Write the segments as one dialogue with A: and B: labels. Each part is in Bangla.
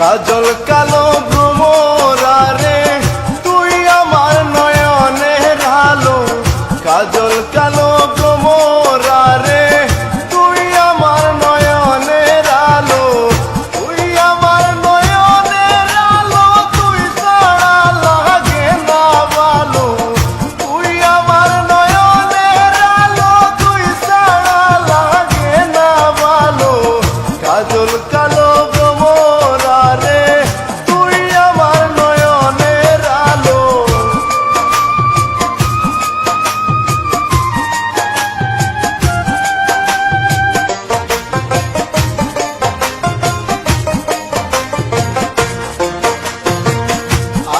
A: কাজল কালো ভ্রমরারে তুই আমার নয়নের আলো, কাজল কালো ভ্রমরারে তুই আমার নয়নের আলো, তুই আমার নয়নের আলো, তুই ছাড়া লাগে না ভালো, তুই আমার নয়নের আলো, তুই ছাড়া লাগে না ভালো, কাজল কালো ভ্রমরারে তুই আমার নয়নের আলো।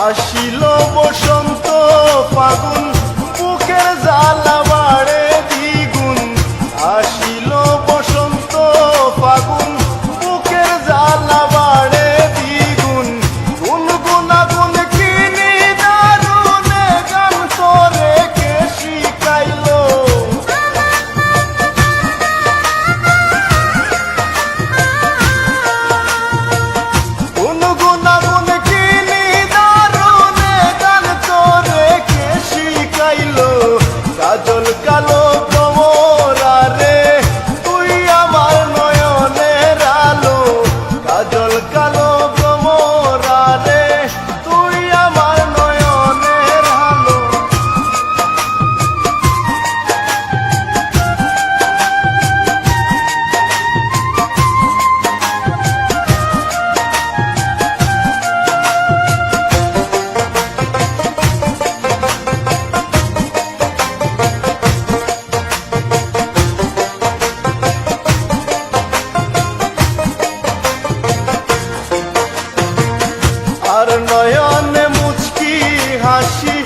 A: আসিল বসন্ত ফাগুন বুকের জ্বালা বাড়ে দ্বিগুণ, আসিল বসন্ত ফাগুন বুকের জ্বালা বাড়ে দ্বিগুণ, গুনগুনা গুন কিনি দারুণে গান তোরে কে শিখাইলো, গুনগুনা গুন কিনি দারুণে গান তোরে কে শিখাইলো, কাজল কালো ভ্রমরারে তুই আমার নয়নের আলো, কাজল কালো ভ্রমরারে তুই আমার নয়নের আলো। আর নয়নে মুচকি হাসি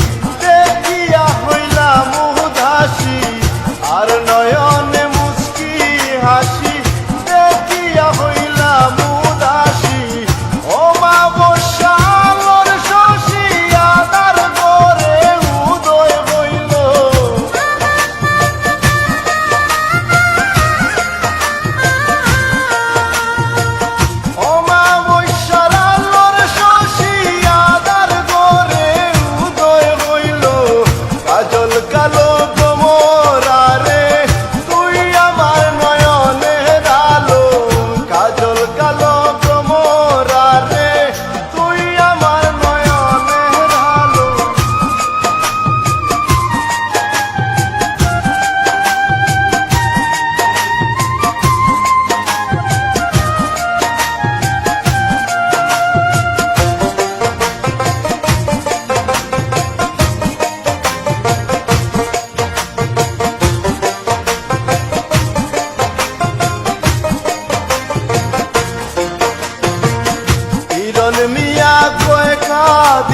A: দেখিয়া হইলাম উদাসী, আর নয়নে মুচকি হাসি দেখিয়া হইলাম উদাসী, ও মা বর্ষালোর শশী আদার করে উদয় হইল, ও মা বর্ষালোর শশী আদার করে উদয় হইল, কাজল কালো ভ্রমরারে তুই আমার নয়নের আলো, কাজল কালো ভ্রমরারে তুই আমার নয়নের আলো। হিরণ মিয়া কয় কাজ